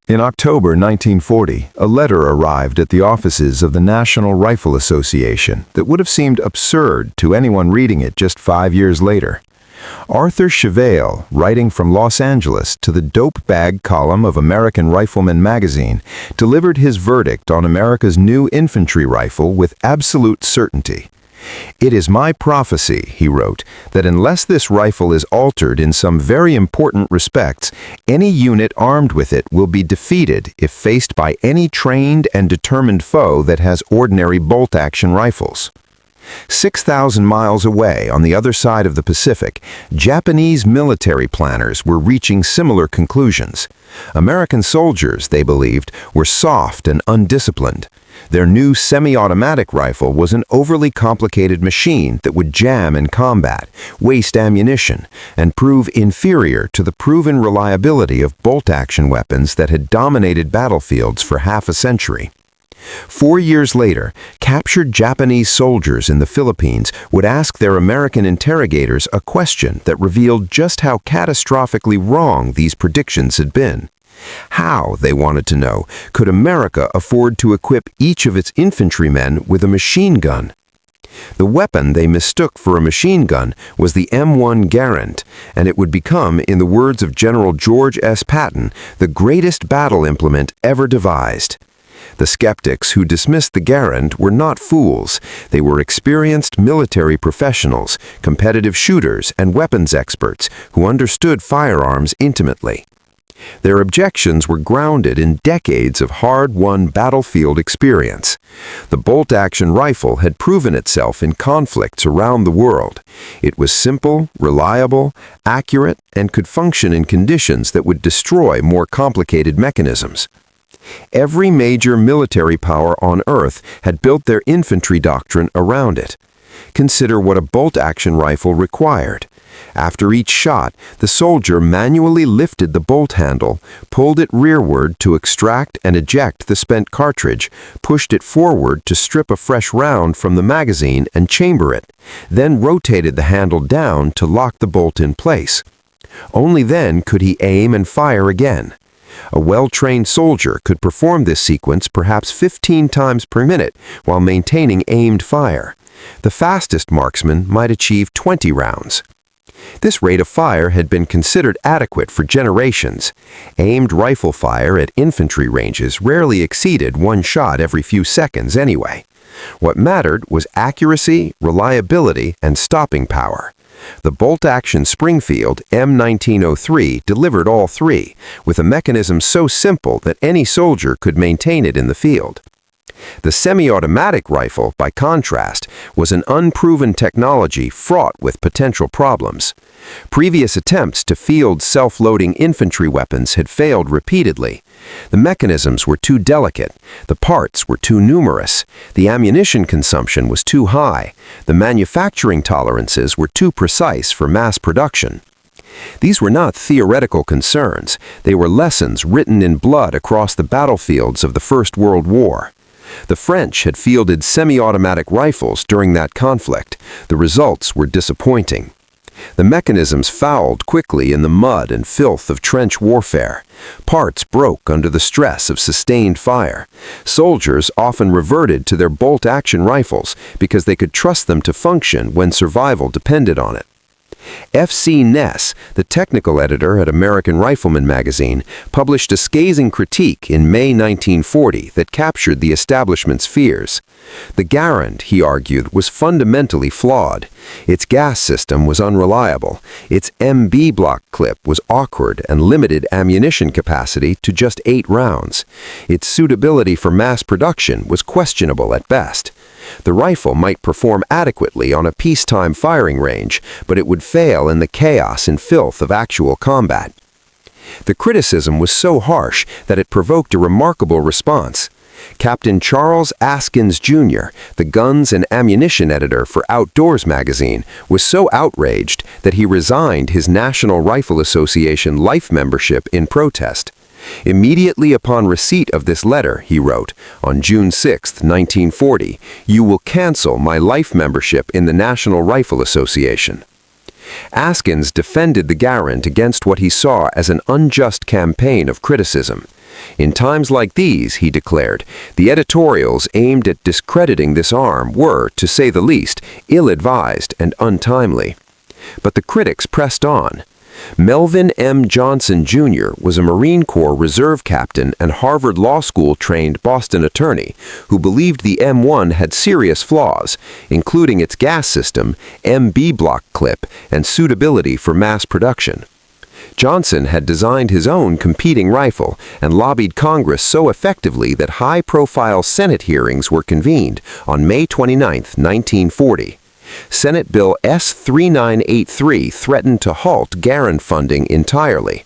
In October 1940, a letter arrived at the offices of the National Rifle Association that would have seemed absurd to anyone reading it just 5 years later. Arthur Chevale, writing from Los Angeles to the dope bag column of American Rifleman magazine, delivered his verdict on America's new infantry rifle with absolute certainty. "It is my prophecy," he wrote, "that unless this rifle is altered in some very important respects, any unit armed with it will be defeated if faced by any trained and determined foe that has ordinary bolt-action rifles." 6,000 miles away on the other side of the Pacific, Japanese military planners were reaching similar conclusions. American soldiers, they believed, were soft and undisciplined. Their new semi-automatic rifle was an overly complicated machine that would jam in combat, waste ammunition, and prove inferior to the proven reliability of bolt-action weapons that had dominated battlefields for half a century. 4 years later, captured Japanese soldiers in the Philippines would ask their American interrogators a question that revealed just how catastrophically wrong these predictions had been. How, they wanted to know, could America afford to equip each of its infantrymen with a machine gun? The weapon they mistook for a machine gun was the M1 Garand, and it would become, in the words of General George S. Patton, the greatest battle implement ever devised. The skeptics who dismissed the Garand were not fools. They were experienced military professionals, competitive shooters, and weapons experts who understood firearms intimately. Their objections were grounded in decades of hard-won battlefield experience. The bolt-action rifle had proven itself in conflicts around the world. It was simple, reliable, accurate, and could function in conditions that would destroy more complicated mechanisms. Every major military power on Earth had built their infantry doctrine around it. Consider what a bolt-action rifle required. After each shot, the soldier manually lifted the bolt handle, pulled it rearward to extract and eject the spent cartridge, pushed it forward to strip a fresh round from the magazine and chamber it, then rotated the handle down to lock the bolt in place. Only then could he aim and fire again. A well-trained soldier could perform this sequence perhaps 15 times per minute while maintaining aimed fire. The fastest marksman might achieve 20 rounds. This rate of fire had been considered adequate for generations. Aimed rifle fire at infantry ranges rarely exceeded one shot every few seconds anyway. What mattered was accuracy, reliability, and stopping power. The bolt-action Springfield M1903 delivered all three, with a mechanism so simple that any soldier could maintain it in the field. The semi-automatic rifle, by contrast, was an unproven technology fraught with potential problems. Previous attempts to field self-loading infantry weapons had failed repeatedly. The mechanisms were too delicate, the parts were too numerous, the ammunition consumption was too high, the manufacturing tolerances were too precise for mass production. These were not theoretical concerns, they were lessons written in blood across the battlefields of the First World War. The French had fielded semi-automatic rifles during that conflict. The results were disappointing. The mechanisms fouled quickly in the mud and filth of trench warfare. Parts broke under the stress of sustained fire. Soldiers often reverted to their bolt-action rifles because they could trust them to function when survival depended on it. F.C. Ness, the technical editor at American Rifleman magazine, published a scathing critique in May 1940 that captured the establishment's fears. The Garand, he argued, was fundamentally flawed. Its gas system was unreliable. Its MB block clip was awkward and limited ammunition capacity to just 8 rounds. Its suitability for mass production was questionable at best. The rifle might perform adequately on a peacetime firing range, but it would fail in the chaos and filth of actual combat. The criticism was so harsh that it provoked a remarkable response. Captain Charles Askins, Jr., the guns and ammunition editor for Outdoors magazine, was so outraged that he resigned his National Rifle Association life membership in protest. Immediately upon receipt of this letter, he wrote, on June 6, 1940, "You will cancel my life membership in the National Rifle Association." Askins defended the Garand against what he saw as an unjust campaign of criticism. In times like these, he declared, the editorials aimed at discrediting this arm were, to say the least, ill-advised and untimely. But the critics pressed on. Melvin M. Johnson, Jr. was a Marine Corps Reserve captain and Harvard Law School-trained Boston attorney who believed the M1 had serious flaws, including its gas system, MB block clip, and suitability for mass production. Johnson had designed his own competing rifle and lobbied Congress so effectively that high-profile Senate hearings were convened on May 29, 1940. Senate Bill S-3983 threatened to halt Garand funding entirely.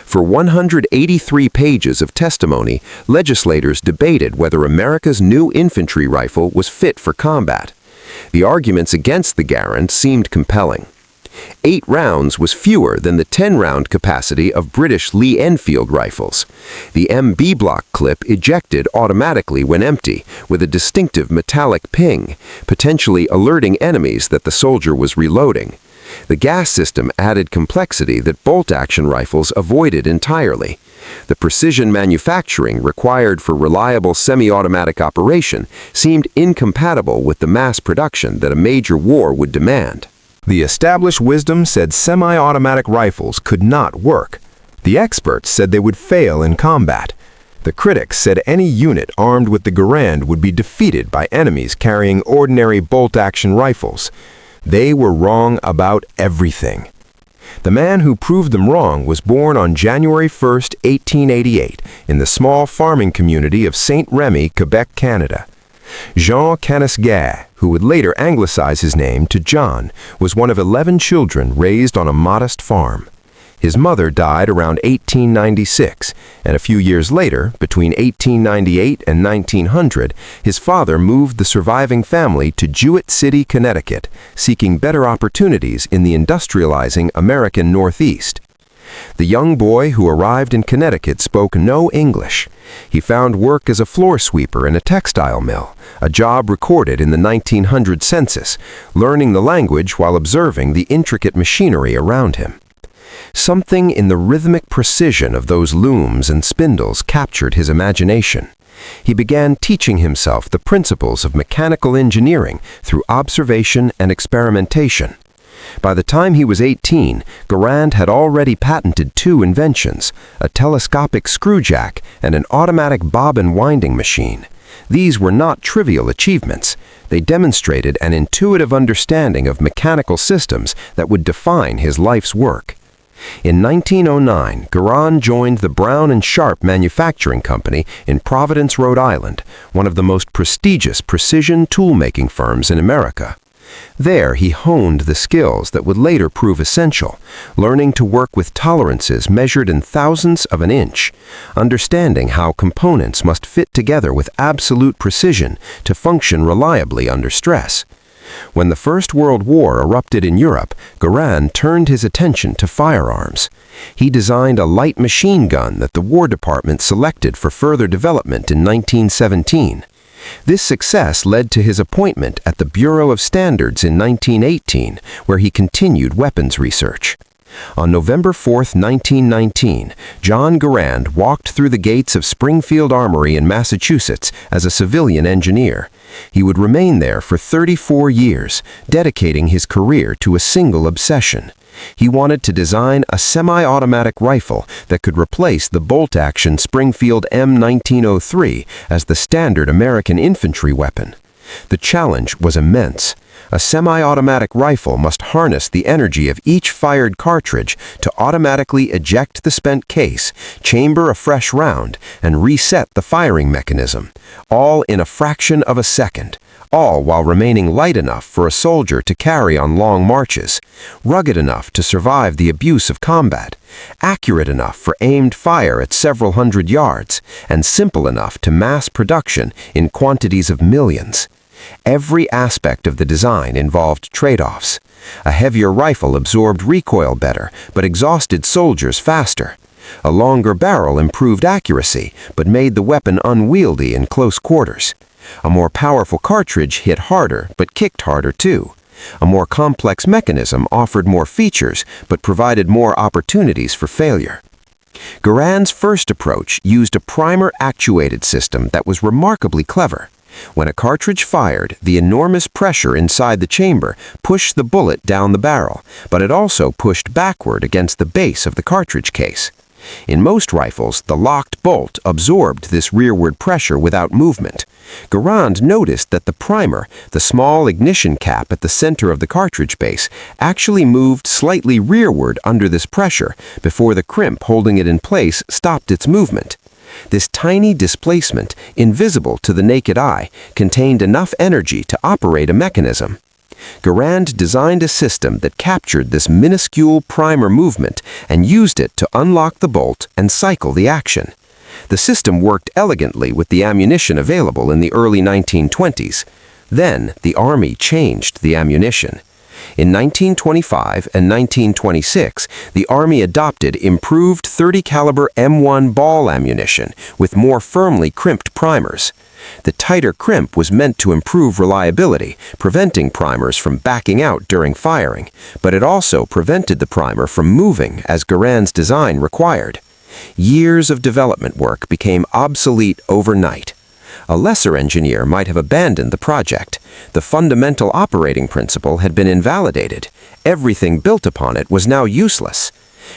For 183 pages of testimony, legislators debated whether America's new infantry rifle was fit for combat. The arguments against the Garand seemed compelling. 8 rounds was fewer than the 10-round capacity of British Lee-Enfield rifles. The MB block clip ejected automatically when empty, with a distinctive metallic ping, potentially alerting enemies that the soldier was reloading. The gas system added complexity that bolt-action rifles avoided entirely. The precision manufacturing required for reliable semi-automatic operation seemed incompatible with the mass production that a major war would demand. The established wisdom said semi-automatic rifles could not work. The experts said they would fail in combat. The critics said any unit armed with the Garand would be defeated by enemies carrying ordinary bolt-action rifles. They were wrong about everything. The man who proved them wrong was born on January 1, 1888, in the small farming community of Saint Remy, Quebec, Canada. Jean Garand, who would later anglicize his name to John, was one of 11 children raised on a modest farm. His mother died around 1896, and a few years later, between 1898 and 1900, his father moved the surviving family to Jewett City, Connecticut, seeking better opportunities in the industrializing American Northeast. The young boy who arrived in Connecticut spoke no English. He found work as a floor sweeper in a textile mill, a job recorded in the 1900 census, learning the language while observing the intricate machinery around him. Something in the rhythmic precision of those looms and spindles captured his imagination. He began teaching himself the principles of mechanical engineering through observation and experimentation. By the time he was 18, Garand had already patented 2 inventions, a telescopic screwjack and an automatic bobbin winding machine. These were not trivial achievements. They demonstrated an intuitive understanding of mechanical systems that would define his life's work. In 1909, Garand joined the Brown & Sharp Manufacturing Company in Providence, Rhode Island, one of the most prestigious precision tool-making firms in America. There, he honed the skills that would later prove essential, learning to work with tolerances measured in thousandths of an inch, understanding how components must fit together with absolute precision to function reliably under stress. When the First World War erupted in Europe, Garand turned his attention to firearms. He designed a light machine gun that the War Department selected for further development in 1917. This success led to his appointment at the Bureau of Standards in 1918, where he continued weapons research. On November 4, 1919, John Garand walked through the gates of Springfield Armory in Massachusetts as a civilian engineer. He would remain there for 34 years, dedicating his career to a single obsession. He wanted to design a semi-automatic rifle that could replace the bolt-action Springfield M1903 as the standard American infantry weapon. The challenge was immense. A semi-automatic rifle must harness the energy of each fired cartridge to automatically eject the spent case, chamber a fresh round, and reset the firing mechanism, all in a fraction of a second, all while remaining light enough for a soldier to carry on long marches, rugged enough to survive the abuse of combat, accurate enough for aimed fire at several hundred yards, and simple enough to mass production in quantities of millions. Every aspect of the design involved trade-offs. A heavier rifle absorbed recoil better, but exhausted soldiers faster. A longer barrel improved accuracy, but made the weapon unwieldy in close quarters. A more powerful cartridge hit harder, but kicked harder too. A more complex mechanism offered more features, but provided more opportunities for failure. Garand's first approach used a primer-actuated system that was remarkably clever. When a cartridge fired, the enormous pressure inside the chamber pushed the bullet down the barrel, but it also pushed backward against the base of the cartridge case. In most rifles, the locked bolt absorbed this rearward pressure without movement. Garand noticed that the primer, the small ignition cap at the center of the cartridge base, actually moved slightly rearward under this pressure before the crimp holding it in place stopped its movement. This tiny displacement, invisible to the naked eye, contained enough energy to operate a mechanism. Garand designed a system that captured this minuscule primer movement and used it to unlock the bolt and cycle the action. The system worked elegantly with the ammunition available in the early 1920s. Then, the Army changed the ammunition. In 1925 and 1926, the Army adopted improved .30 caliber M1 ball ammunition with more firmly crimped primers. The tighter crimp was meant to improve reliability, preventing primers from backing out during firing, but it also prevented the primer from moving as Garand's design required. Years of development work became obsolete overnight. A lesser engineer might have abandoned the project. The fundamental operating principle had been invalidated. Everything built upon it was now useless.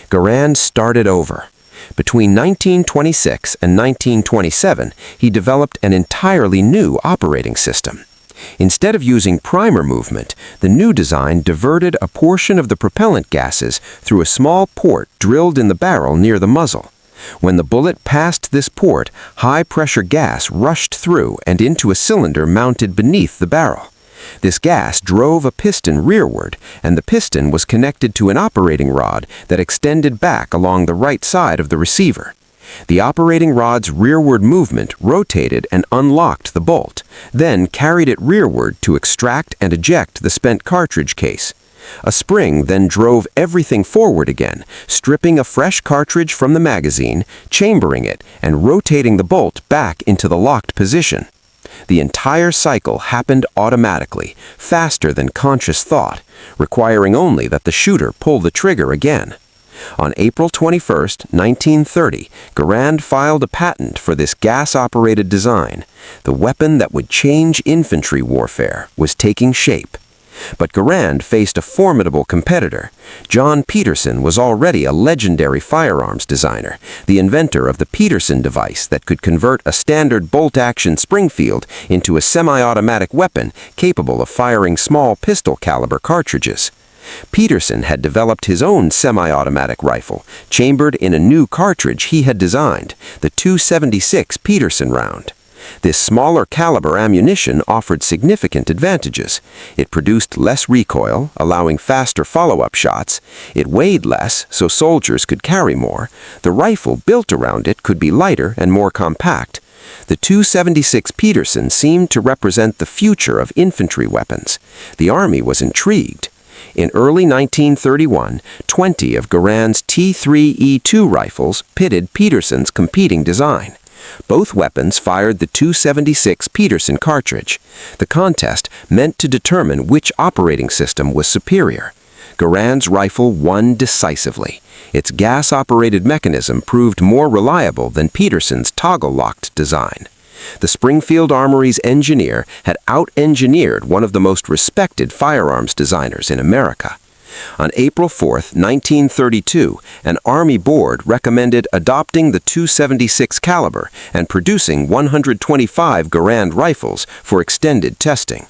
Garand started over. Between 1926 and 1927, he developed an entirely new operating system. Instead of using primer movement, the new design diverted a portion of the propellant gases through a small port drilled in the barrel near the muzzle. When the bullet passed this port, high-pressure gas rushed through and into a cylinder mounted beneath the barrel. This gas drove a piston rearward, and the piston was connected to an operating rod that extended back along the right side of the receiver. The operating rod's rearward movement rotated and unlocked the bolt, then carried it rearward to extract and eject the spent cartridge case. A spring then drove everything forward again, stripping a fresh cartridge from the magazine, chambering it, and rotating the bolt back into the locked position. The entire cycle happened automatically, faster than conscious thought, requiring only that the shooter pull the trigger again. On April 21, 1930, Garand filed a patent for this gas-operated design. The weapon that would change infantry warfare was taking shape. But Garand faced a formidable competitor. John Peterson was already a legendary firearms designer, the inventor of the Peterson device that could convert a standard bolt-action Springfield into a semi-automatic weapon capable of firing small pistol-caliber cartridges. Peterson had developed his own semi-automatic rifle, chambered in a new cartridge he had designed, the .276 Peterson round. This smaller caliber ammunition offered significant advantages. It produced less recoil, allowing faster follow-up shots. It weighed less, so soldiers could carry more. The rifle built around it could be lighter and more compact. The .276 Peterson seemed to represent the future of infantry weapons. The Army was intrigued. In early 1931, 20 of Garand's T3E2 rifles pitted Peterson's competing design. Both weapons fired the .276 Peterson cartridge. The contest meant to determine which operating system was superior. Garand's rifle won decisively. Its gas-operated mechanism proved more reliable than Peterson's toggle-locked design. The Springfield Armory's engineer had out-engineered one of the most respected firearms designers in America. On April 4, 1932, an Army board recommended adopting the .276 caliber and producing 125 Garand rifles for extended testing.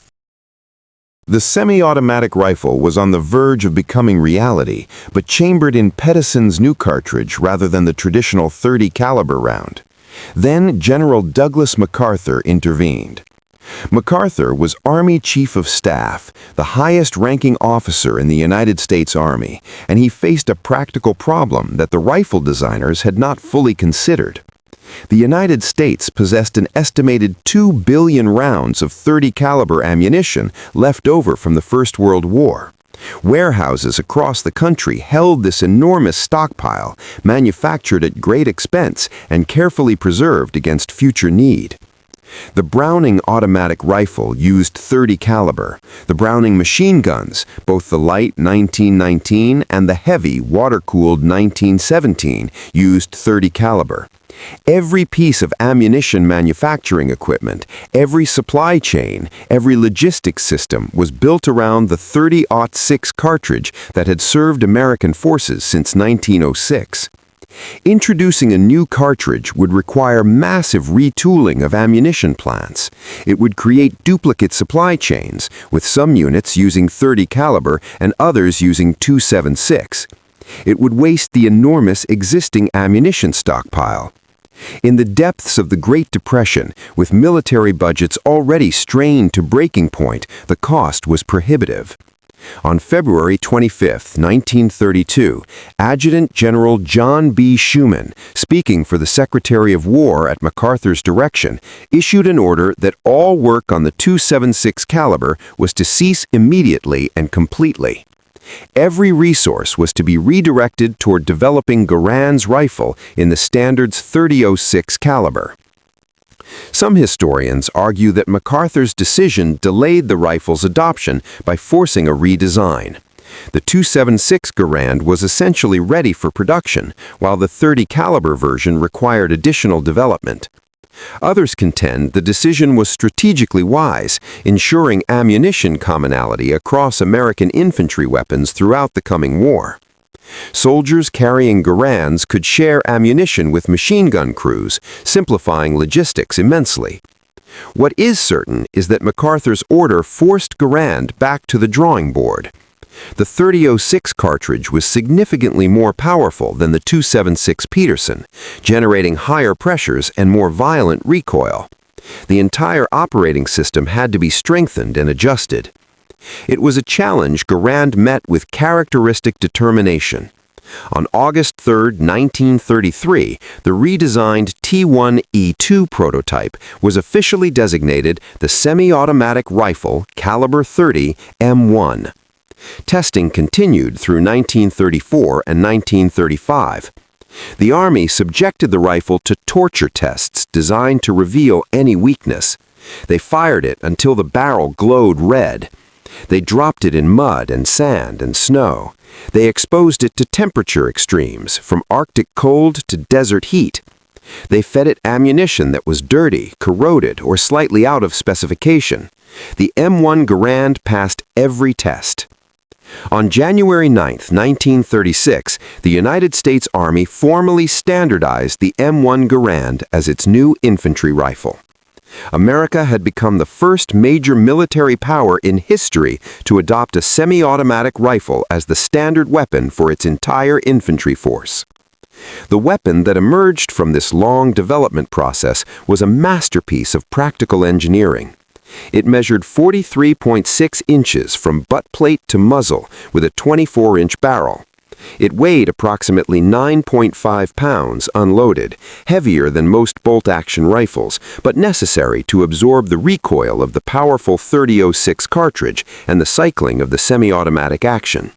The semi-automatic rifle was on the verge of becoming reality, but chambered in Peterson's new cartridge rather than the traditional .30 caliber round. Then General Douglas MacArthur intervened. MacArthur was Army Chief of Staff, the highest-ranking officer in the United States Army, and he faced a practical problem that the rifle designers had not fully considered. The United States possessed an estimated 2 billion rounds of .30 caliber ammunition left over from the First World War. Warehouses across the country held this enormous stockpile, manufactured at great expense and carefully preserved against future need. The Browning automatic rifle used .30 caliber. The Browning machine guns, both the light 1919 and the heavy water-cooled 1917, used .30 caliber. Every piece of ammunition manufacturing equipment, every supply chain, every logistics system was built around the .30-06 cartridge that had served American forces since 1906. Introducing a new cartridge would require massive retooling of ammunition plants. It would create duplicate supply chains, with some units using .30 caliber and others using .276. It would waste the enormous existing ammunition stockpile. In the depths of the Great Depression, with military budgets already strained to breaking point, the cost was prohibitive. On February 25, 1932, Adjutant General John B. Schuman, speaking for the Secretary of War at MacArthur's direction, issued an order that all work on the .276 caliber was to cease immediately and completely. Every resource was to be redirected toward developing Garand's rifle in the standard's .30-06 caliber. Some historians argue that MacArthur's decision delayed the rifle's adoption by forcing a redesign. The .276 Garand was essentially ready for production, while the .30 caliber version required additional development. Others contend the decision was strategically wise, ensuring ammunition commonality across American infantry weapons throughout the coming war. Soldiers carrying Garands could share ammunition with machine gun crews, simplifying logistics immensely. What is certain is that MacArthur's order forced Garand back to the drawing board. The .30-06 cartridge was significantly more powerful than the .276 Peterson, generating higher pressures and more violent recoil. The entire operating system had to be strengthened and adjusted. It was a challenge Garand met with characteristic determination. On August 3, 1933, the redesigned T1E2 prototype was officially designated the Semi-Automatic Rifle Caliber .30 M1. Testing continued through 1934 and 1935. The Army subjected the rifle to torture tests designed to reveal any weakness. They fired it until the barrel glowed red. They dropped it in mud and sand and snow. They exposed it to temperature extremes, from Arctic cold to desert heat. They fed it ammunition that was dirty, corroded, or slightly out of specification. The M1 Garand passed every test. On January 9, 1936, the United States Army formally standardized the M1 Garand as its new infantry rifle. America had become the first major military power in history to adopt a semi-automatic rifle as the standard weapon for its entire infantry force. The weapon that emerged from this long development process was a masterpiece of practical engineering. It measured 43.6 inches from butt plate to muzzle with a 24-inch barrel. It weighed approximately 9.5 pounds unloaded, heavier than most bolt-action rifles, but necessary to absorb the recoil of the powerful .30-06 cartridge and the cycling of the semi-automatic action.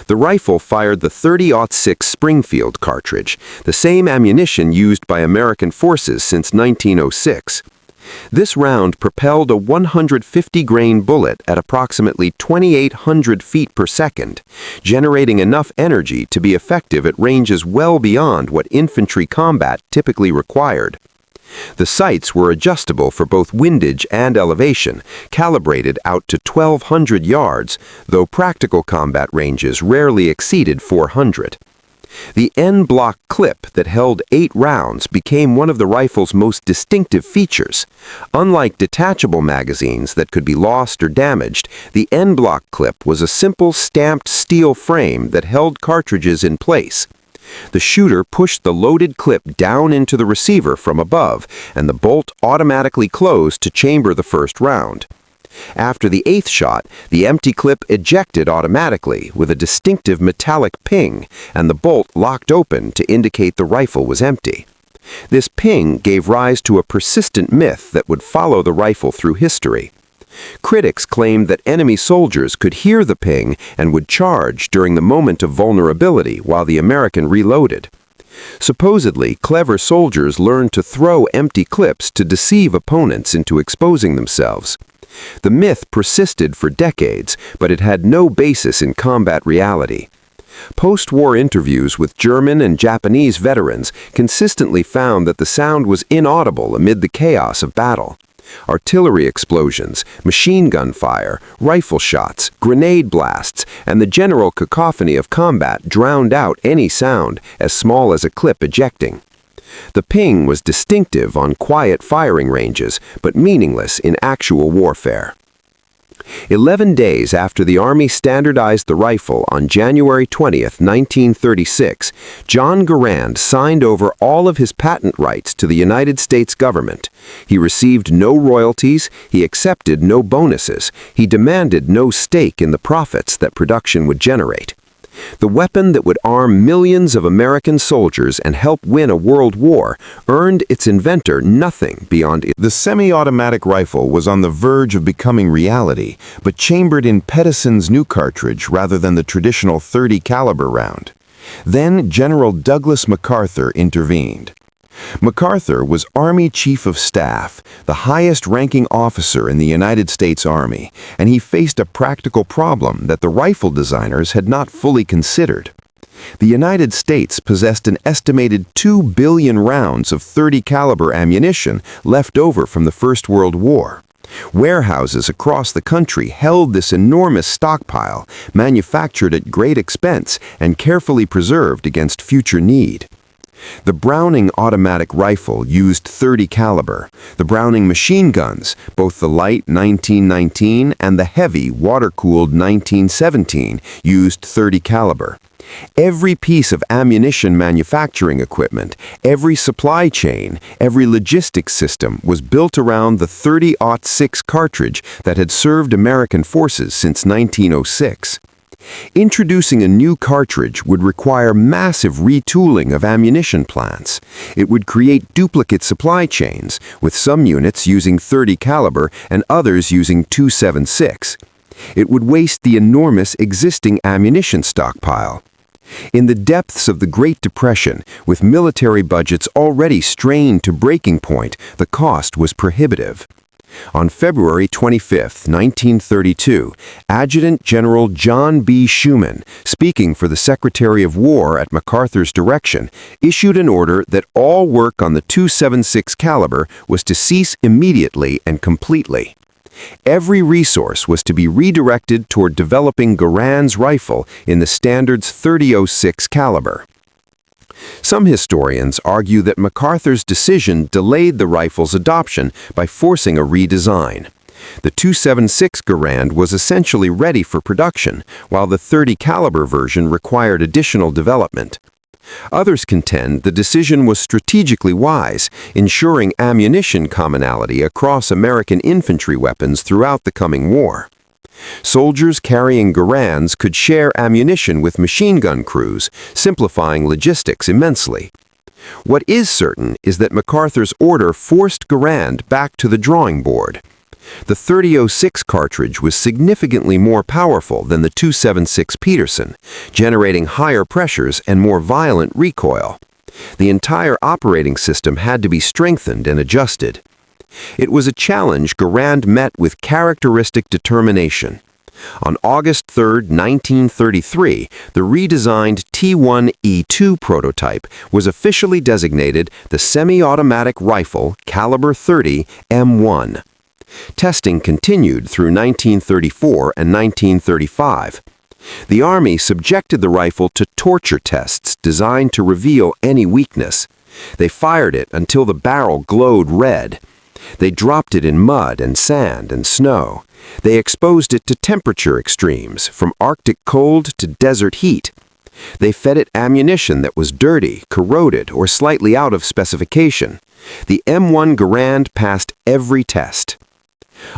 The rifle fired the .30-06 Springfield cartridge, the same ammunition used by American forces since 1906. This round propelled a 150-grain bullet at approximately 2,800 feet per second, generating enough energy to be effective at ranges well beyond what infantry combat typically required. The sights were adjustable for both windage and elevation, calibrated out to 1,200 yards, though practical combat ranges rarely exceeded 400. The N-block clip that held 8 rounds became one of the rifle's most distinctive features. Unlike detachable magazines that could be lost or damaged, the N-block clip was a simple stamped steel frame that held cartridges in place. The shooter pushed the loaded clip down into the receiver from above, and the bolt automatically closed to chamber the first round. After the 8th shot, the empty clip ejected automatically with a distinctive metallic ping, and the bolt locked open to indicate the rifle was empty. This ping gave rise to a persistent myth that would follow the rifle through history. Critics claimed that enemy soldiers could hear the ping and would charge during the moment of vulnerability while the American reloaded. Supposedly, clever soldiers learned to throw empty clips to deceive opponents into exposing themselves. The myth persisted for decades, but it had no basis in combat reality. Post-war interviews with German and Japanese veterans consistently found that the sound was inaudible amid the chaos of battle. Artillery explosions, machine gun fire, rifle shots, grenade blasts, and the general cacophony of combat drowned out any sound as small as a clip ejecting. The ping was distinctive on quiet firing ranges, but meaningless in actual warfare. 11 days after the Army standardized the rifle on January 20, 1936, John Garand signed over all of his patent rights to the United States government. He received no royalties, he accepted no bonuses, he demanded no stake in the profits that production would generate. The weapon that would arm millions of American soldiers and help win a world war earned its inventor nothing beyond it. The semi-automatic rifle was on the verge of becoming reality, but chambered in Patton's new cartridge rather than the traditional .30 caliber round. Then General Douglas MacArthur intervened. MacArthur was Army Chief of Staff, the highest-ranking officer in the United States Army, and he faced a practical problem that the rifle designers had not fully considered. The United States possessed an estimated 2 billion rounds of .30 caliber ammunition left over from the First World War. Warehouses across the country held this enormous stockpile, manufactured at great expense and carefully preserved against future need. The Browning automatic rifle used .30 caliber. The Browning machine guns, both the light 1919 and the heavy water-cooled 1917, used .30 caliber. Every piece of ammunition manufacturing equipment, every supply chain, every logistics system was built around the .30-06 cartridge that had served American forces since 1906. Introducing a new cartridge would require massive retooling of ammunition plants. It would create duplicate supply chains, with some units using .30 caliber and others using .276. It would waste the enormous existing ammunition stockpile. In the depths of the Great Depression, with military budgets already strained to breaking point, the cost was prohibitive. On February 25, 1932, Adjutant General John B. Schuman, speaking for the Secretary of War at MacArthur's direction, issued an order that all work on the .276 caliber was to cease immediately and completely. Every resource was to be redirected toward developing Garand's rifle in the standard's .30-06 caliber. Some historians argue that MacArthur's decision delayed the rifle's adoption by forcing a redesign. The .276 Garand was essentially ready for production, while the .30 caliber version required additional development. Others contend the decision was strategically wise, ensuring ammunition commonality across American infantry weapons throughout the coming war. Soldiers carrying Garands could share ammunition with machine gun crews, simplifying logistics immensely. What is certain is that MacArthur's order forced Garand back to the drawing board. The .30-06 cartridge was significantly more powerful than the .276 Peterson, generating higher pressures and more violent recoil. The entire operating system had to be strengthened and adjusted. It was a challenge Garand met with characteristic determination. On August 3, 1933, the redesigned T1E2 prototype was officially designated the Semi-Automatic Rifle Caliber .30 M1. Testing continued through 1934 and 1935. The Army subjected the rifle to torture tests designed to reveal any weakness. They fired it until the barrel glowed red. They dropped it in mud and sand and snow. They exposed it to temperature extremes, from Arctic cold to desert heat. They fed it ammunition that was dirty, corroded, or slightly out of specification. The M1 Garand passed every test.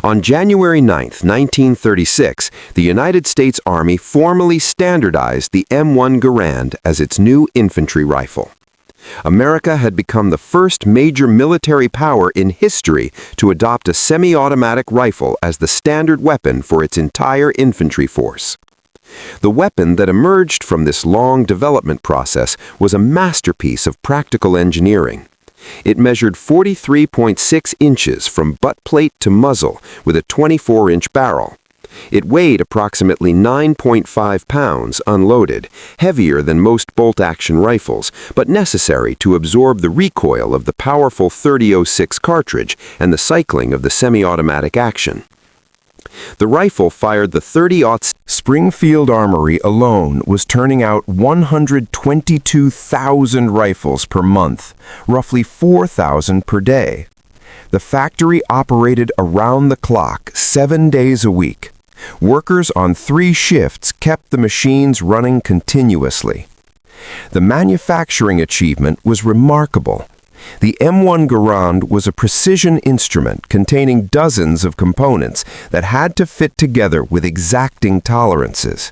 On January 9, 1936, the United States Army formally standardized the M1 Garand as its new infantry rifle. America had become the first major military power in history to adopt a semi-automatic rifle as the standard weapon for its entire infantry force. The weapon that emerged from this long development process was a masterpiece of practical engineering. It measured 43.6 inches from butt plate to muzzle with a 24-inch barrel. It weighed approximately 9.5 pounds unloaded, heavier than most bolt-action rifles, but necessary to absorb the recoil of the powerful .30-06 cartridge and the cycling of the semi-automatic action. The rifle fired the .30-06. Springfield Armory alone was turning out 122,000 rifles per month, roughly 4,000 per day. The factory operated around the clock, 7 days a week. Workers on 3 shifts kept the machines running continuously. The manufacturing achievement was remarkable. The M1 Garand was a precision instrument containing dozens of components that had to fit together with exacting tolerances.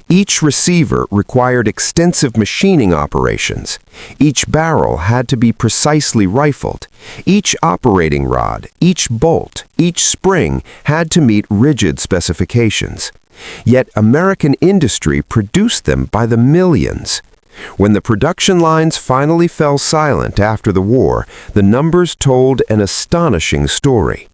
Each receiver required extensive machining operations. Each barrel had to be precisely rifled. Each operating rod, each bolt, each spring had to meet rigid specifications. Yet American industry produced them by the millions. When the production lines finally fell silent after the war, the numbers told an astonishing story.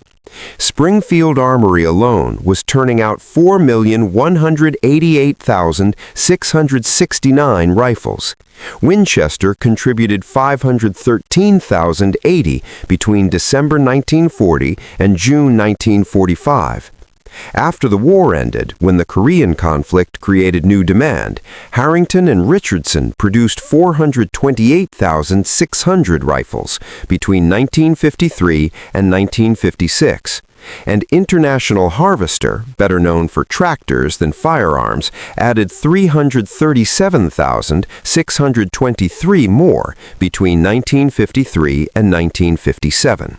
Springfield Armory alone was turning out 4,188,669 rifles. Winchester contributed 513,080 between December 1940 and June 1945. After the war ended, when the Korean conflict created new demand, Harrington and Richardson produced 428,600 rifles between 1953 and 1956. And International Harvester, better known for tractors than firearms, added 337,623 more between 1953 and 1957.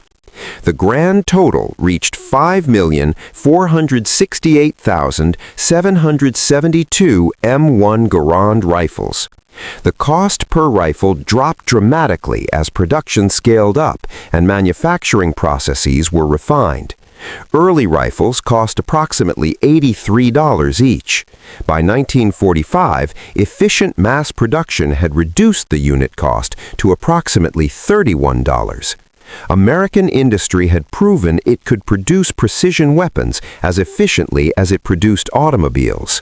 The grand total reached 5,468,772 M1 Garand rifles. The cost per rifle dropped dramatically as production scaled up and manufacturing processes were refined. Early rifles cost approximately $83 each. By 1945, efficient mass production had reduced the unit cost to approximately $31. American industry had proven it could produce precision weapons as efficiently as it produced automobiles.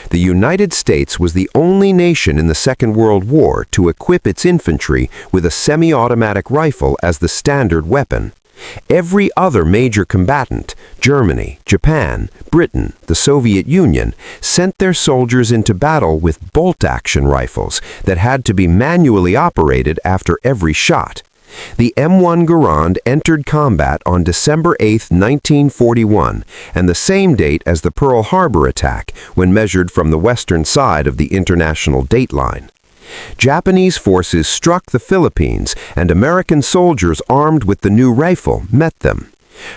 The United States was the only nation in the Second World War to equip its infantry with a semi-automatic rifle as the standard weapon. Every other major combatant, Germany, Japan, Britain, the Soviet Union, sent their soldiers into battle with bolt-action rifles that had to be manually operated after every shot. The M1 Garand entered combat on December 8, 1941, and the same date as the Pearl Harbor attack when measured from the western side of the international dateline. Japanese forces struck the Philippines, and American soldiers armed with the new rifle met them.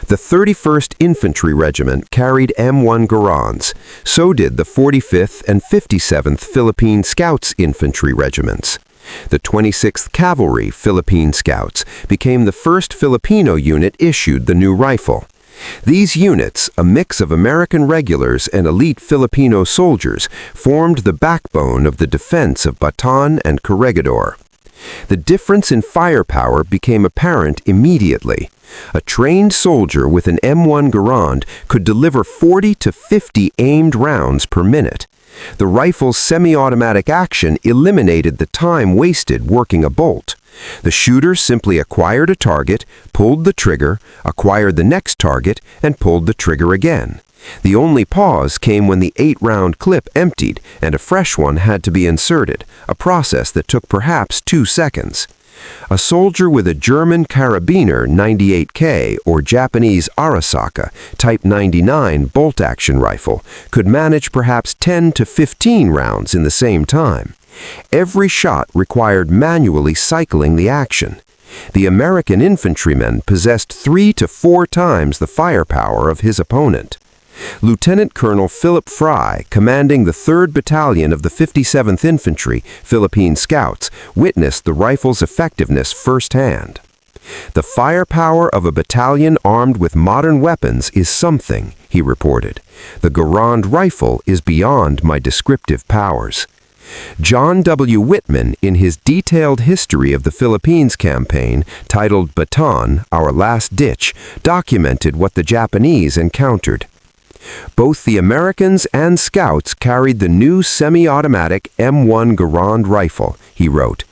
The 31st Infantry Regiment carried M1 Garands. So did the 45th and 57th Philippine Scouts Infantry Regiments. The 26th Cavalry Philippine Scouts became the first Filipino unit issued the new rifle. These units, a mix of American regulars and elite Filipino soldiers, formed the backbone of the defense of Patton and Corregidor. The difference in firepower became apparent immediately. A trained soldier with an M1 Garand could deliver 40 to 50 aimed rounds per minute. The rifle's semi-automatic action eliminated the time wasted working a bolt. The shooter simply acquired a target, pulled the trigger, acquired the next target, and pulled the trigger again. The only pause came when the 8-round clip emptied and a fresh one had to be inserted, a process that took perhaps 2 seconds. A soldier with a German Karabiner 98K or Japanese Arasaka Type 99 bolt-action rifle could manage perhaps 10 to 15 rounds in the same time. Every shot required manually cycling the action. The American infantryman possessed 3 to 4 times the firepower of his opponent. Lieutenant Colonel Philip Fry, commanding the 3rd Battalion of the 57th Infantry, Philippine Scouts, witnessed the rifle's effectiveness firsthand. "The firepower of a battalion armed with modern weapons is something," he reported. "The Garand rifle is beyond my descriptive powers." John W. Whitman, in his detailed history of the Philippines campaign, titled Patton, Our Last Ditch, documented what the Japanese encountered. "Both the Americans and Scouts carried the new semi-automatic M1 Garand rifle," he wrote.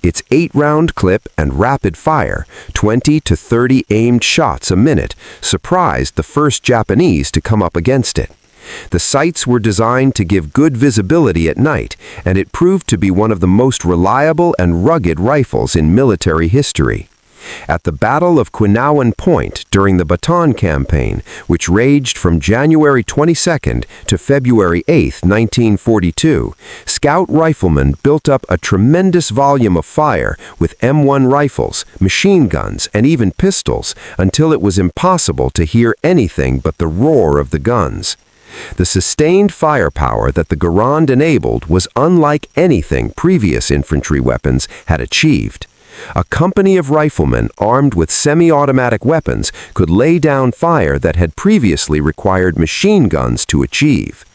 "Its 8-round clip and rapid fire, 20 to 30 aimed shots a minute, surprised the first Japanese to come up against it. The sights were designed to give good visibility at night, and it proved to be one of the most reliable and rugged rifles in military history. At the Battle of Quinawan Point during the Bataan campaign, which raged from January 22nd to February 8, 1942, Scout riflemen built up a tremendous volume of fire with M1 rifles, machine guns, and even pistols until it was impossible to hear anything but the roar of the guns. The sustained firepower that the Garand enabled was unlike anything previous infantry weapons had achieved. A company of riflemen armed with semi-automatic weapons could lay down fire that had previously required machine guns to achieve.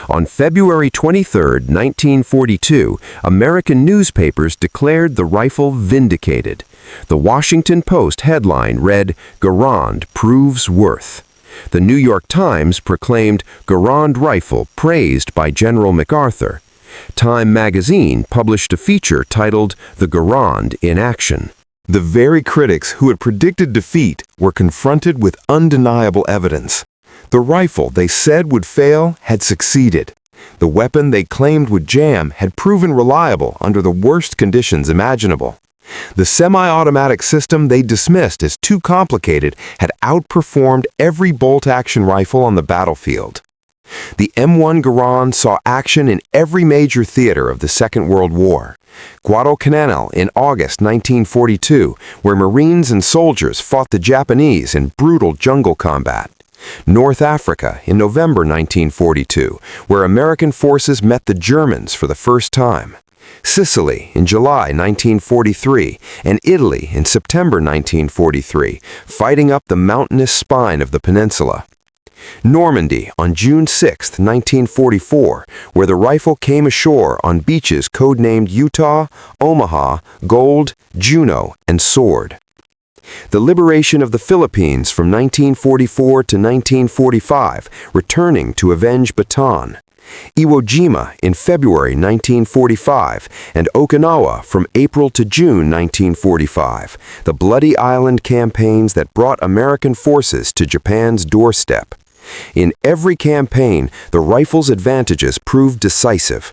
On February 23, 1942, American newspapers declared the rifle vindicated. The Washington Post headline read, "Garand proves worth." The New York Times proclaimed Garand rifle praised by General MacArthur. Time magazine published a feature titled The Garand in Action. The very critics who had predicted defeat were confronted with undeniable evidence. The rifle they said would fail had succeeded. The weapon they claimed would jam had proven reliable under the worst conditions imaginable. The semi-automatic system they dismissed as too complicated had outperformed every bolt-action rifle on the battlefield. The M1 Garand saw action in every major theater of the Second World War. Guadalcanal in August 1942, where Marines and soldiers fought the Japanese in brutal jungle combat. North Africa in November 1942, where American forces met the Germans for the first time. Sicily in July 1943, and Italy in September 1943, fighting up the mountainous spine of the peninsula. Normandy on June 6, 1944, where the rifle came ashore on beaches codenamed Utah, Omaha, Gold, Juno, and Sword. The liberation of the Philippines from 1944 to 1945, returning to avenge Bataan. Iwo Jima in February 1945, and Okinawa from April to June 1945, the Bloody Island campaigns that brought American forces to Japan's doorstep. In every campaign, the rifle's advantages proved decisive.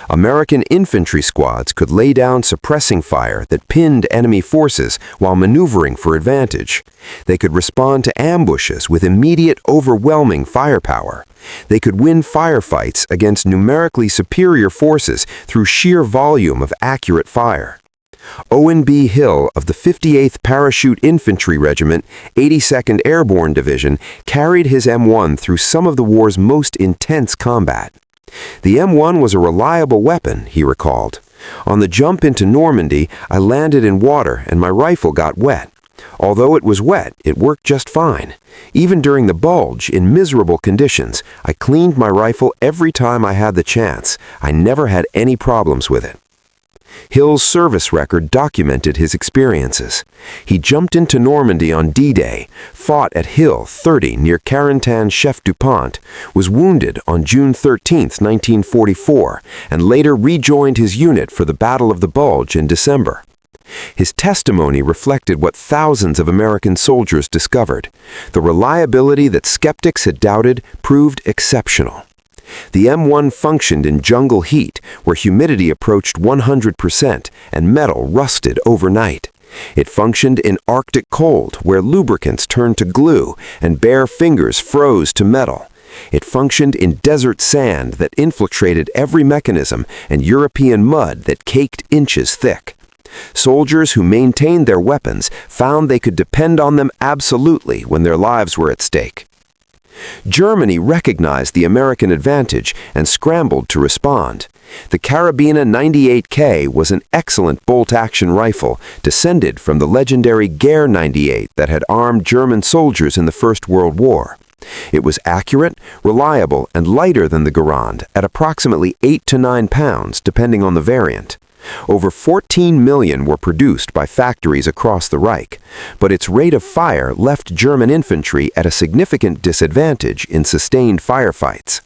American infantry squads could lay down suppressing fire that pinned enemy forces while maneuvering for advantage. They could respond to ambushes with immediate, overwhelming firepower. They could win firefights against numerically superior forces through sheer volume of accurate fire. Owen B. Hill of the 58th Parachute Infantry Regiment, 82nd Airborne Division, carried his M1 through some of the war's most intense combat. The M1 was a reliable weapon, he recalled. On the jump into Normandy, I landed in water and my rifle got wet. Although it was wet, it worked just fine. Even during the Bulge, in miserable conditions, I cleaned my rifle every time I had the chance. I never had any problems with it. Hill's service record documented his experiences. He jumped into Normandy on D-Day, fought at Hill 30 near Carentan-Chef-du-Pont, was wounded on June 13, 1944, and later rejoined his unit for the Battle of the Bulge in December. His testimony reflected what thousands of American soldiers discovered. The reliability that skeptics had doubted proved exceptional. The M1 functioned in jungle heat, where humidity approached 100% and metal rusted overnight. It functioned in Arctic cold, where lubricants turned to glue and bare fingers froze to metal. It functioned in desert sand that infiltrated every mechanism and European mud that caked inches thick. Soldiers who maintained their weapons found they could depend on them absolutely when their lives were at stake. Germany recognized the American advantage and scrambled to respond. The Carabina 98K was an excellent bolt-action rifle descended from the legendary Gare 98 that had armed German soldiers in the First World War. It was accurate, reliable, and lighter than the Garand at approximately 8 to 9 pounds, depending on the variant. Over 14 million were produced by factories across the Reich, but its rate of fire left German infantry at a significant disadvantage in sustained firefights.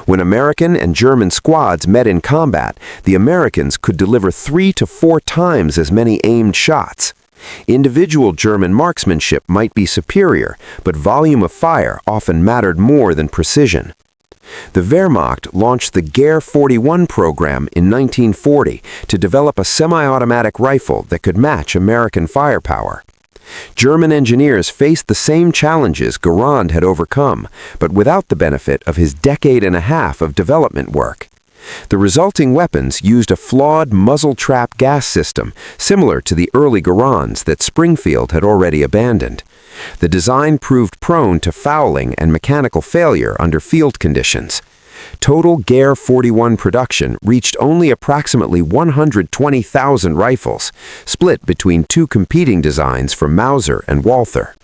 When American and German squads met in combat, the Americans could deliver 3 to 4 times as many aimed shots. Individual German marksmanship might be superior, but volume of fire often mattered more than precision. The Wehrmacht launched the Gare 41 program in 1940 to develop a semi-automatic rifle that could match American firepower. German engineers faced the same challenges Garand had overcome, but without the benefit of his decade and a half of development work. The resulting weapons used a flawed muzzle trap gas system similar to the early Garands that Springfield had already abandoned. The design proved prone to fouling and mechanical failure under field conditions. Total Gare 41 production reached only approximately 120,000 rifles, split between two competing designs from Mauser and Walther.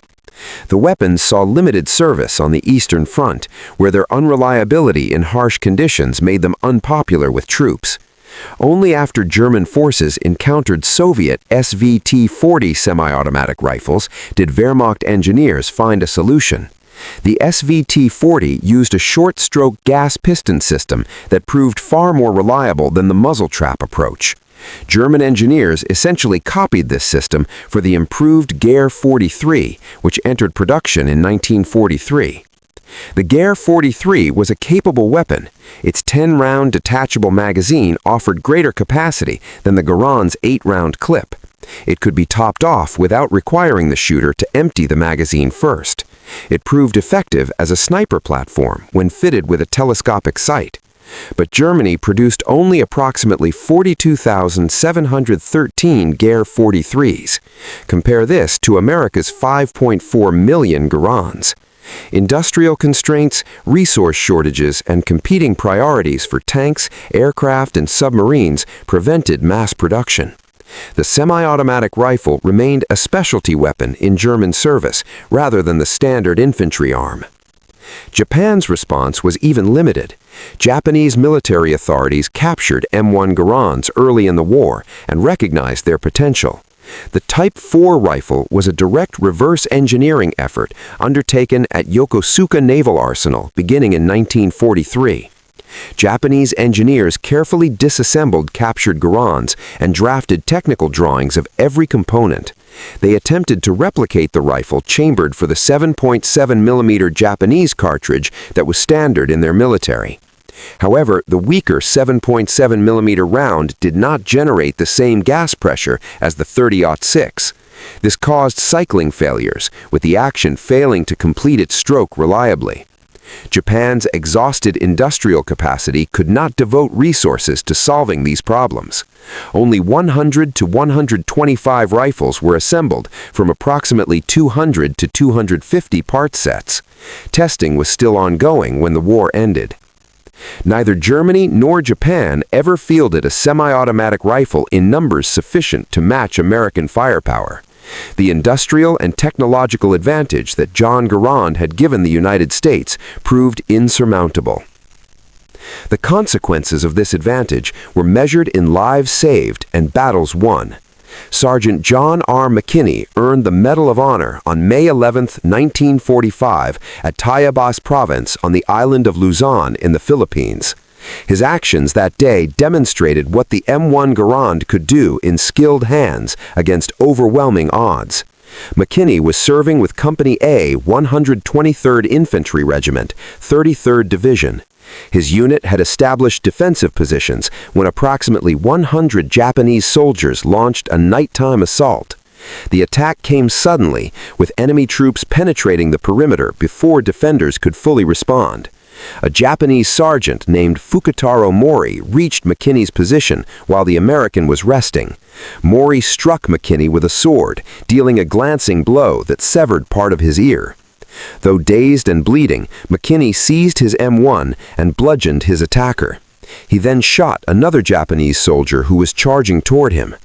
The weapons saw limited service on the Eastern Front, where their unreliability in harsh conditions made them unpopular with troops. Only after German forces encountered Soviet SVT-40 semi-automatic rifles did Wehrmacht engineers find a solution. The SVT-40 used a short-stroke gas piston system that proved far more reliable than the muzzle trap approach. German engineers essentially copied this system for the improved Gare 43, which entered production in 1943. The Gare 43 was a capable weapon. Its 10-round detachable magazine offered greater capacity than the Garand's 8-round clip. It could be topped off without requiring the shooter to empty the magazine first. It proved effective as a sniper platform when fitted with a telescopic sight. But Germany produced only approximately 42,713 Gare 43s. Compare this to America's 5.4 million Garands. Industrial constraints, resource shortages, and competing priorities for tanks, aircraft, and submarines prevented mass production. The semi-automatic rifle remained a specialty weapon in German service rather than the standard infantry arm. Japan's response was even limited. Japanese military authorities captured M1 Garands early in the war and recognized their potential. The Type 4 rifle was a direct reverse engineering effort undertaken at Yokosuka Naval Arsenal beginning in 1943. Japanese engineers carefully disassembled captured Garands and drafted technical drawings of every component. They attempted to replicate the rifle chambered for the 7.7mm Japanese cartridge that was standard in their military. However, the weaker 7.7mm round did not generate the same gas pressure as the .30-06. This caused cycling failures, with the action failing to complete its stroke reliably. Japan's exhausted industrial capacity could not devote resources to solving these problems. Only 100 to 125 rifles were assembled from approximately 200 to 250 part sets. Testing was still ongoing when the war ended. Neither Germany nor Japan ever fielded a semi-automatic rifle in numbers sufficient to match American firepower. The industrial and technological advantage that John Garand had given the United States proved insurmountable. The consequences of this advantage were measured in lives saved and battles won. Sergeant John R. McKinney earned the Medal of Honor on May 11, 1945, at Tayabas Province on the island of Luzon in the Philippines. His actions that day demonstrated what the M1 Garand could do in skilled hands against overwhelming odds. McKinney was serving with Company A, 123rd Infantry Regiment, 33rd Division. His unit had established defensive positions when approximately 100 Japanese soldiers launched a nighttime assault. The attack came suddenly, with enemy troops penetrating the perimeter before defenders could fully respond. A Japanese sergeant named Fukutaro Mori reached McKinney's position while the American was resting. Mori struck McKinney with a sword, dealing a glancing blow that severed part of his ear. Though dazed and bleeding, McKinney seized his M1 and bludgeoned his attacker. He then shot another Japanese soldier who was charging toward him.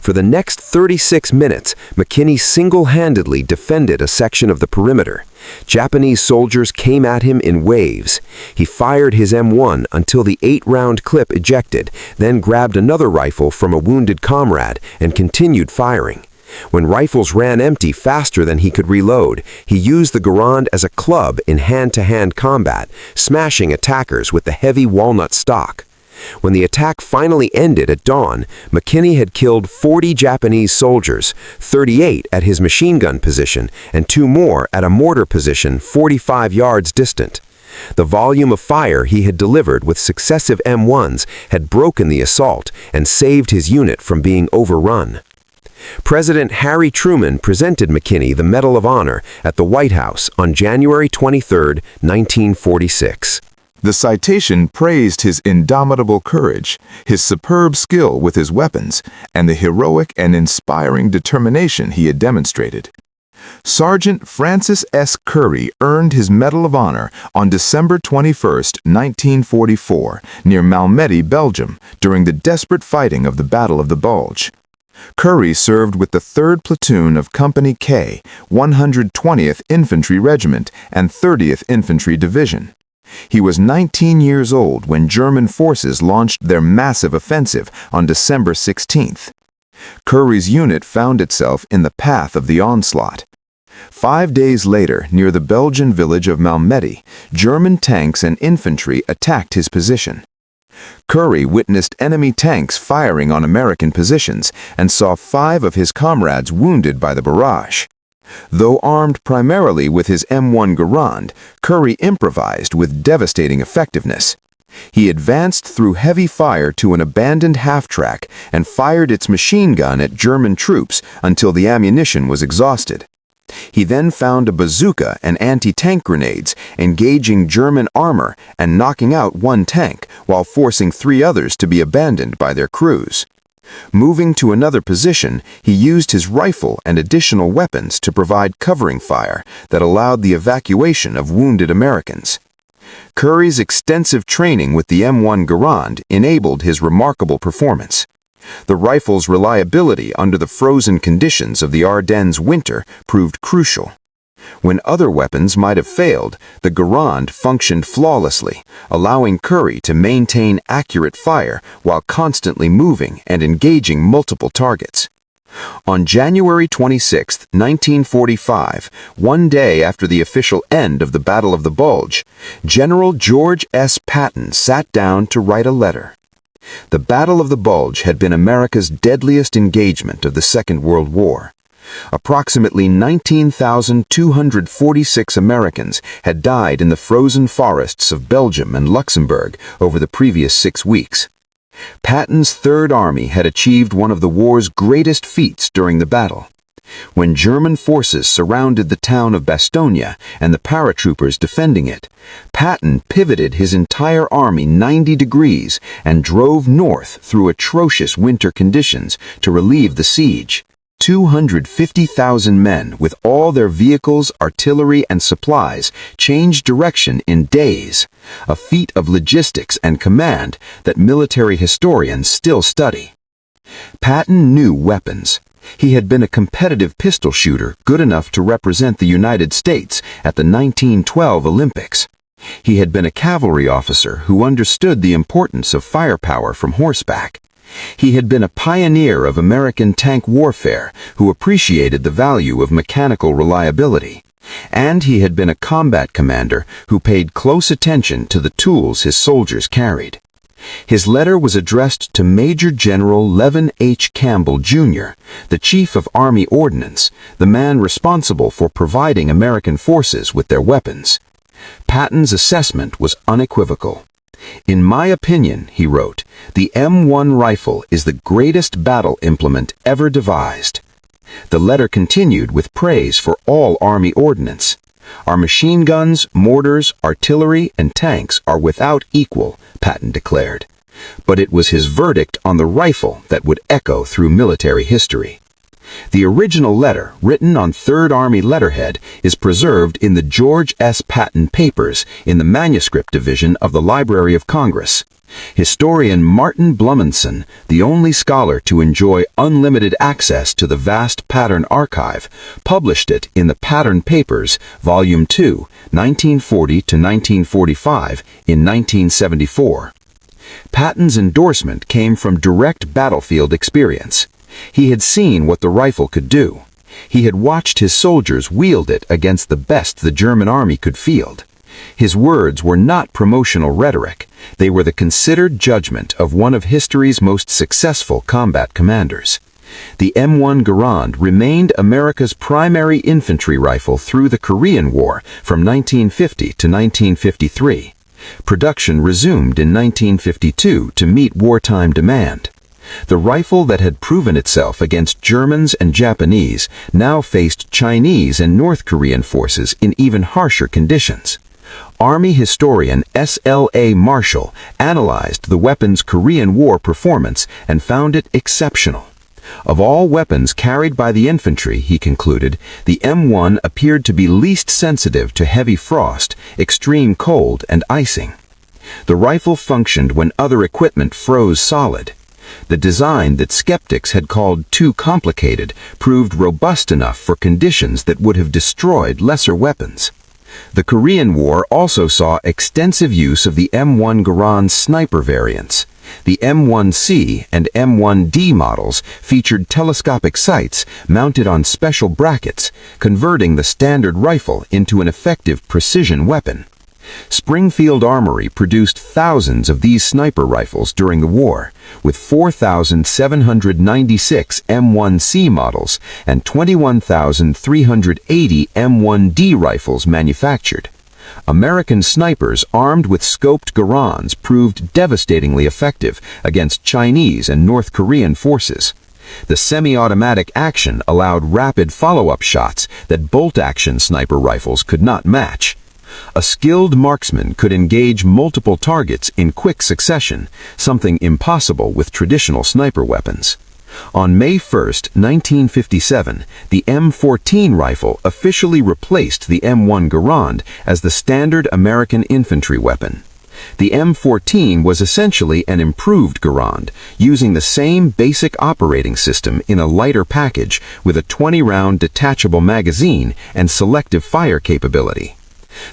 For the next 36 minutes, McKinney single-handedly defended a section of the perimeter. Japanese soldiers came at him in waves. He fired his M1 until the 8-round clip ejected, then grabbed another rifle from a wounded comrade and continued firing. When rifles ran empty faster than he could reload, he used the Garand as a club in hand-to-hand combat, smashing attackers with the heavy walnut stock. When the attack finally ended at dawn, McKinney had killed 40 Japanese soldiers, 38 at his machine gun position, and 2 more at a mortar position 45 yards distant. The volume of fire he had delivered with successive M1s had broken the assault and saved his unit from being overrun. President Harry Truman presented McKinney the Medal of Honor at the White House on January 23, 1946. The citation praised his indomitable courage, his superb skill with his weapons, and the heroic and inspiring determination he had demonstrated. Sergeant Francis S. Curry earned his Medal of Honor on December 21, 1944, near Malmedy, Belgium, during the desperate fighting of the Battle of the Bulge. Curry served with the 3rd Platoon of Company K, 120th Infantry Regiment, and 30th Infantry Division. He was 19 years old when German forces launched their massive offensive on December 16th. Curry's unit found itself in the path of the onslaught. 5 days later, near the Belgian village of Malmedy, German tanks and infantry attacked his position. Curry witnessed enemy tanks firing on American positions and saw 5 of his comrades wounded by the barrage. Though armed primarily with his M1 Garand, Curry improvised with devastating effectiveness. He advanced through heavy fire to an abandoned half-track and fired its machine gun at German troops until the ammunition was exhausted. He then found a bazooka and anti-tank grenades, engaging German armor and knocking out 1 tank while forcing 3 others to be abandoned by their crews. Moving to another position, he used his rifle and additional weapons to provide covering fire that allowed the evacuation of wounded Americans. Curry's extensive training with the M1 Garand enabled his remarkable performance. The rifle's reliability under the frozen conditions of the Ardennes winter proved crucial. When other weapons might have failed, the Garand functioned flawlessly, allowing Curry to maintain accurate fire while constantly moving and engaging multiple targets. On January 26, 1945, 1 day after the official end of the Battle of the Bulge, General George S. Patton sat down to write a letter. The Battle of the Bulge had been America's deadliest engagement of the Second World War. Approximately 19,246 Americans had died in the frozen forests of Belgium and Luxembourg over the previous 6 weeks. Patton's Third Army had achieved one of the war's greatest feats during the battle. When German forces surrounded the town of Bastogne and the paratroopers defending it, Patton pivoted his entire army 90 degrees and drove north through atrocious winter conditions to relieve the siege. 250,000 men with all their vehicles, artillery, and supplies changed direction in days, a feat of logistics and command that military historians still study. Patton knew weapons. He had been a competitive pistol shooter good enough to represent the United States at the 1912 Olympics. He had been a cavalry officer who understood the importance of firepower from horseback. He had been a pioneer of American tank warfare who appreciated the value of mechanical reliability. And he had been a combat commander who paid close attention to the tools his soldiers carried. His letter was addressed to Major General Levin H. Campbell, Jr., the Chief of Army Ordnance, the man responsible for providing American forces with their weapons. Patton's assessment was unequivocal. "In my opinion," he wrote, "the M1 rifle is the greatest battle implement ever devised." The letter continued with praise for all Army ordnance. "Our machine guns, mortars, artillery, and tanks are without equal," Patton declared. But it was his verdict on the rifle that would echo through military history. The original letter, written on 3rd Army letterhead, is preserved in the George S. Patton Papers in the Manuscript Division of the Library of Congress. Historian Martin Blumenson, the only scholar to enjoy unlimited access to the vast Patton archive, published it in the Patton Papers, Volume 2, 1940 to 1945, in 1974. Patton's endorsement came from direct battlefield experience. He had seen what the rifle could do. He had watched his soldiers wield it against the best the German army could field. His words were not promotional rhetoric. They were the considered judgment of one of history's most successful combat commanders. The M1 Garand remained America's primary infantry rifle through the Korean War from 1950 to 1953. Production resumed in 1952 to meet wartime demand. The rifle that had proven itself against Germans and Japanese now faced Chinese and North Korean forces in even harsher conditions. Army historian S.L.A. Marshall analyzed the weapon's Korean War performance and found it exceptional. Of all weapons carried by the infantry, he concluded, the M1 appeared to be least sensitive to heavy frost, extreme cold, and icing. The rifle functioned when other equipment froze solid. The design that skeptics had called too complicated proved robust enough for conditions that would have destroyed lesser weapons. The Korean War also saw extensive use of the M1 Garand sniper variants. The M1C and M1D models featured telescopic sights mounted on special brackets, converting the standard rifle into an effective precision weapon. Springfield Armory produced thousands of these sniper rifles during the war, with 4,796 M1C models and 21,380 M1D rifles manufactured. American snipers armed with scoped Garands proved devastatingly effective against Chinese and North Korean forces. The semi-automatic action allowed rapid follow-up shots that bolt-action sniper rifles could not match. A skilled marksman could engage multiple targets in quick succession, something impossible with traditional sniper weapons. On May 1, 1957, the M14 rifle officially replaced the M1 Garand as the standard American infantry weapon. The M14 was essentially an improved Garand, using the same basic operating system in a lighter package with a 20-round detachable magazine and selective fire capability.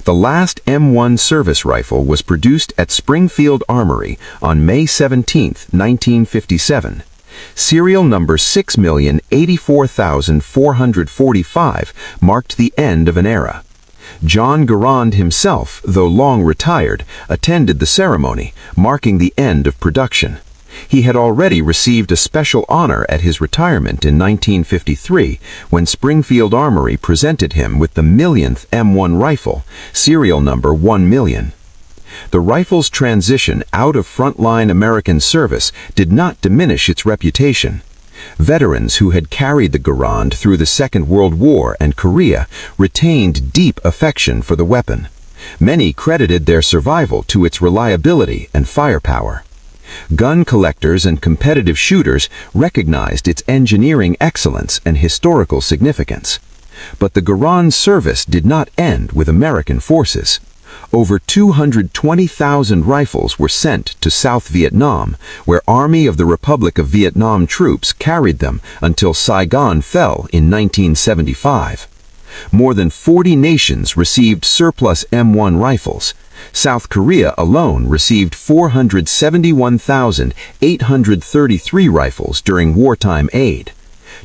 The last M1 service rifle was produced at Springfield Armory on May 17, 1957. Serial number 6,084,445 marked the end of an era. John Garand himself, though long retired, attended the ceremony, marking the end of production. He had already received a special honor at his retirement in 1953 when Springfield Armory presented him with the millionth M1 rifle, serial number 1,000,000. The rifle's transition out of frontline American service did not diminish its reputation. Veterans who had carried the Garand through the Second World War and Korea retained deep affection for the weapon. Many credited their survival to its reliability and firepower. Gun collectors and competitive shooters recognized its engineering excellence and historical significance. But the Garand's service did not end with American forces. Over 220,000 rifles were sent to South Vietnam, where Army of the Republic of Vietnam troops carried them until Saigon fell in 1975. More than 40 nations received surplus M1 rifles. South Korea alone received 471,833 rifles during wartime aid.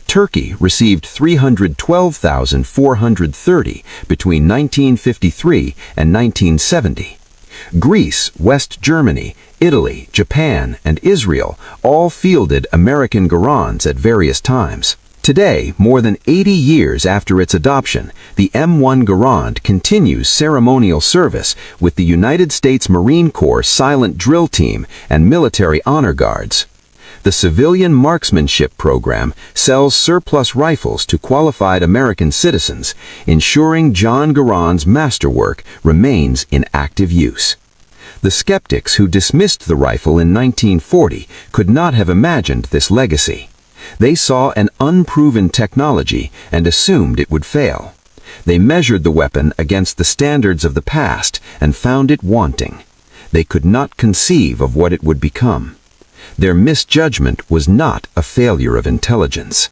Turkey received 312,430 between 1953 and 1970. Greece, West Germany, Italy, Japan, and Israel all fielded American Garands at various times. Today, more than 80 years after its adoption, the M1 Garand continues ceremonial service with the United States Marine Corps Silent Drill Team and Military Honor Guards. The Civilian Marksmanship Program sells surplus rifles to qualified American citizens, ensuring John Garand's masterwork remains in active use. The skeptics who dismissed the rifle in 1940 could not have imagined this legacy. They saw an unproven technology and assumed it would fail. They measured the weapon against the standards of the past and found it wanting. They could not conceive of what it would become. Their misjudgment was not a failure of intelligence.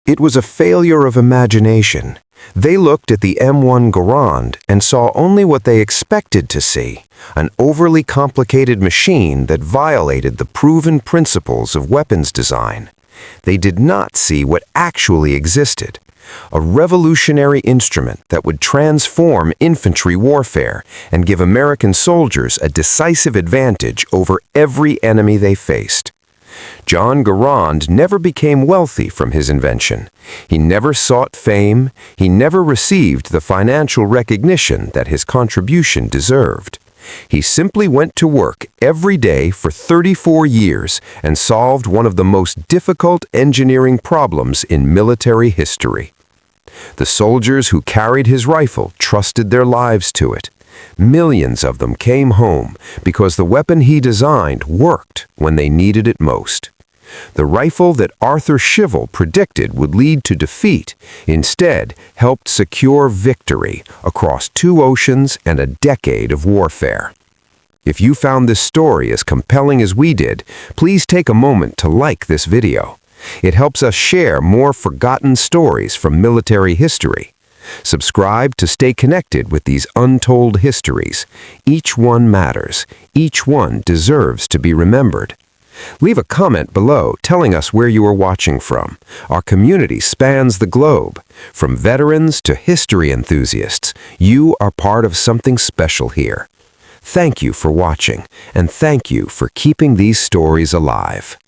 It was a failure of imagination. They looked at the M1 Garand and saw only what they expected to see, an overly complicated machine that violated the proven principles of weapons design. They did not see what actually existed, a revolutionary instrument that would transform infantry warfare and give American soldiers a decisive advantage over every enemy they faced. John Garand never became wealthy from his invention. He never sought fame. He never received the financial recognition that his contribution deserved. He simply went to work every day for 34 years and solved one of the most difficult engineering problems in military history. The soldiers who carried his rifle trusted their lives to it. Millions of them came home because the weapon he designed worked when they needed it most. The rifle that Arthur Schivel predicted would lead to defeat instead helped secure victory across 2 oceans and a decade of warfare. If you found this story as compelling as we did, please take a moment to like this video. It helps us share more forgotten stories from military history. Subscribe to stay connected with these untold histories. Each one matters. Each one deserves to be remembered. Leave a comment below telling us where you are watching from. Our community spans the globe. From veterans to history enthusiasts, you are part of something special here. Thank you for watching, and thank you for keeping these stories alive.